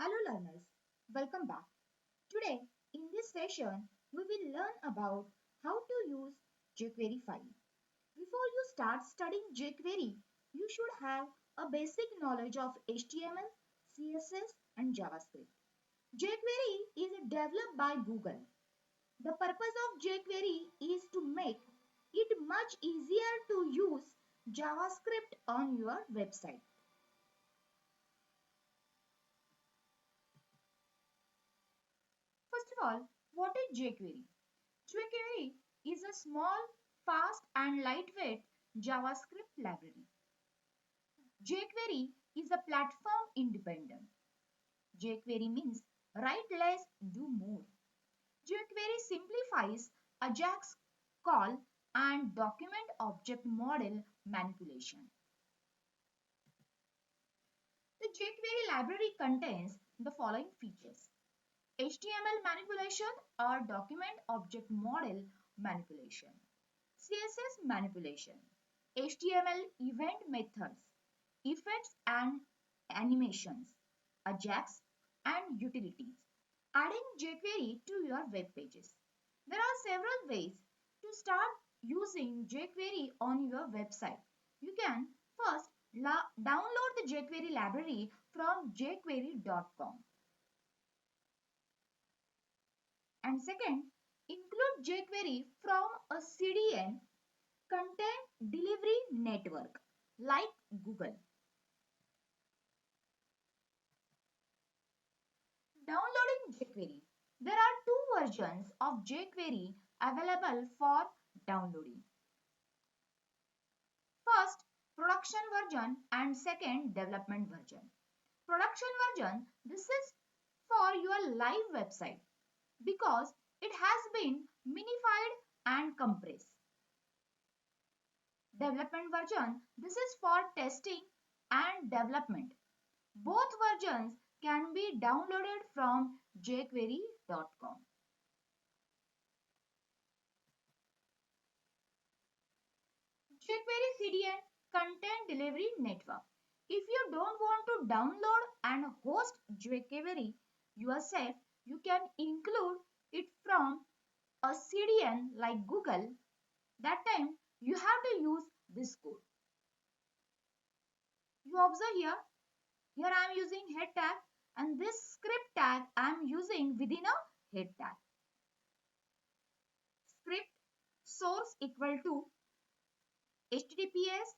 Hello learners, welcome back. Today in this session we will learn about how to use Jquery file. Before you start studying Jquery, you should have a basic knowledge of HTML, CSS and JavaScript. Jquery is developed by Google. The purpose of Jquery is to make it much easier to use JavaScript on your website. First of all, what is Jquery? Jquery is a small, fast and lightweight JavaScript library. Jquery is a platform independent. Jquery means write less, do more. Jquery simplifies Ajax call and document object model manipulation. The Jquery library contains the following features: HTML manipulation or document object model manipulation, CSS manipulation, HTML event methods, effects and animations, Ajax and utilities. Adding jQuery to your web pages. There are several ways to start using jQuery on your website. You can first download the jQuery library from jquery.com. And second, include jQuery from a CDN, content delivery network like Google. Downloading jQuery. There are two versions of jQuery available for downloading. First, production version and second, development version. Production version, this is for your live website because it has been minified and compressed. Development version, this is for testing and development. Both versions can be downloaded from jquery.com. jQuery CDN Content Delivery Network. If you don't want to download and host jQuery yourself, you can include it from a CDN like Google. That time you have to use this code. You observe here I am using head tag and this script tag I am using within a head tag. Script source equal to https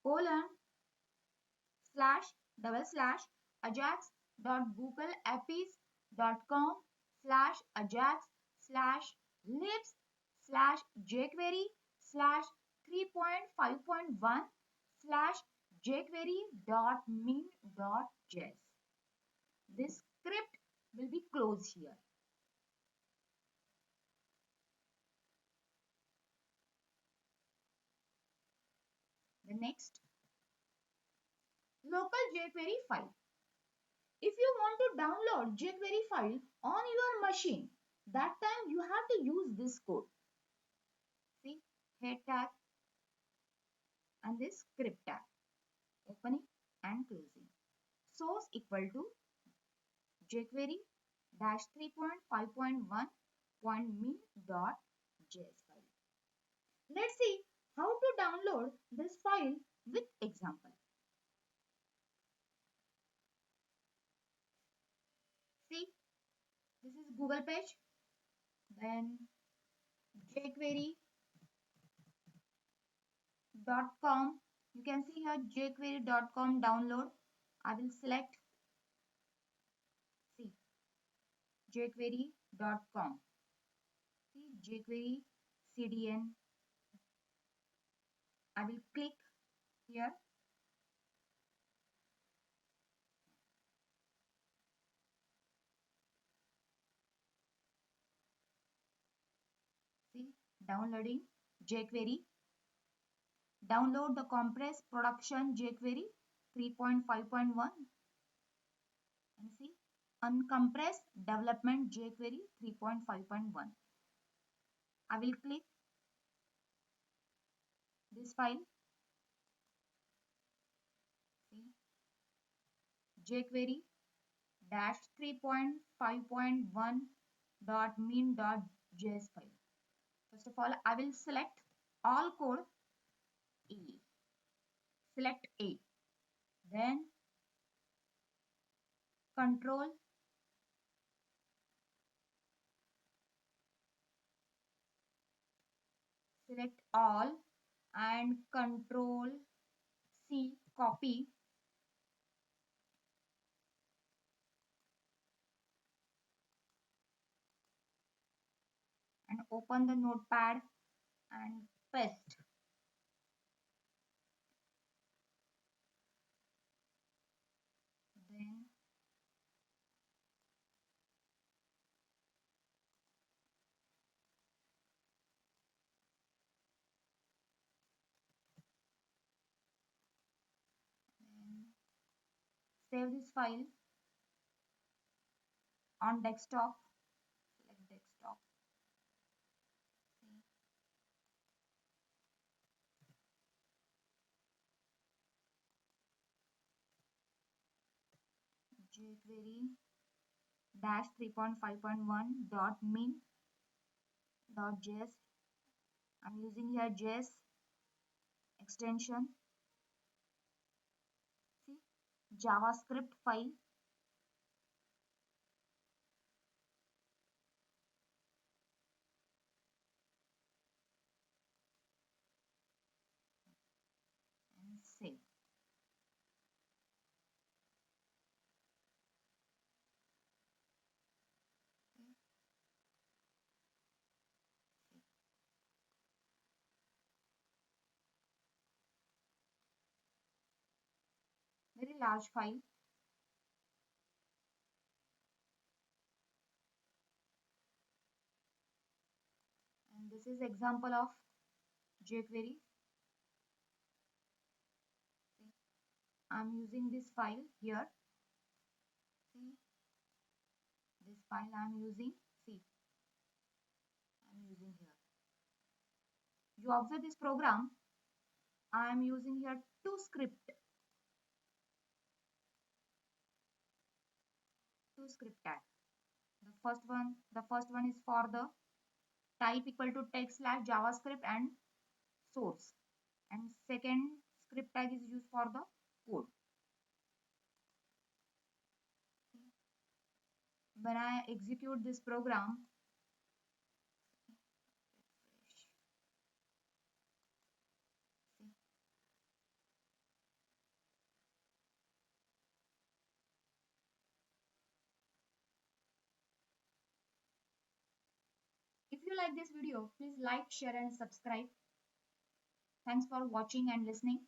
colon slash double slash ajax.googleapis.com slash ajax slash libs slash jquery slash 3.5.1 slash jquery.min.js. This script will be closed here. The next, local jQuery file. If you want to download jQuery file on your machine, that time you have to use this code. See, head tag and this script tag, opening and closing. Source equal to jQuery dash 3.5.1.min.js file. Let's see how to download this file with example. See, this is Google page, then jquery.com. You can see here jquery.com download. I will select, see, jquery.com. See, jquery CDN. I will click here. See, downloading jQuery. Download the compressed production jQuery 3.5.1 and see uncompressed development jQuery 3.5.1. I will click this file. See, jQuery dash 3.5.1 dot mean dot js file. First of all, I will select all code A. Select A. Then control select all and control C copy and open the notepad and paste. Then save this file on desktop. Select desktop. jQuery dash 3.5.1 dot min dot js. I'm using here js extension. See, JavaScript file. And save. Very large file. And this is example of jQuery. See, I'm using this file here. See, this file I'm using. See, I'm using here. You observe this program. I am using here two script. Two script tag. The first one is for the type equal to text slash JavaScript and source. And second script tag is used for the code. When I execute this program, if you like this video, please like, share and subscribe. Thanks for watching and listening.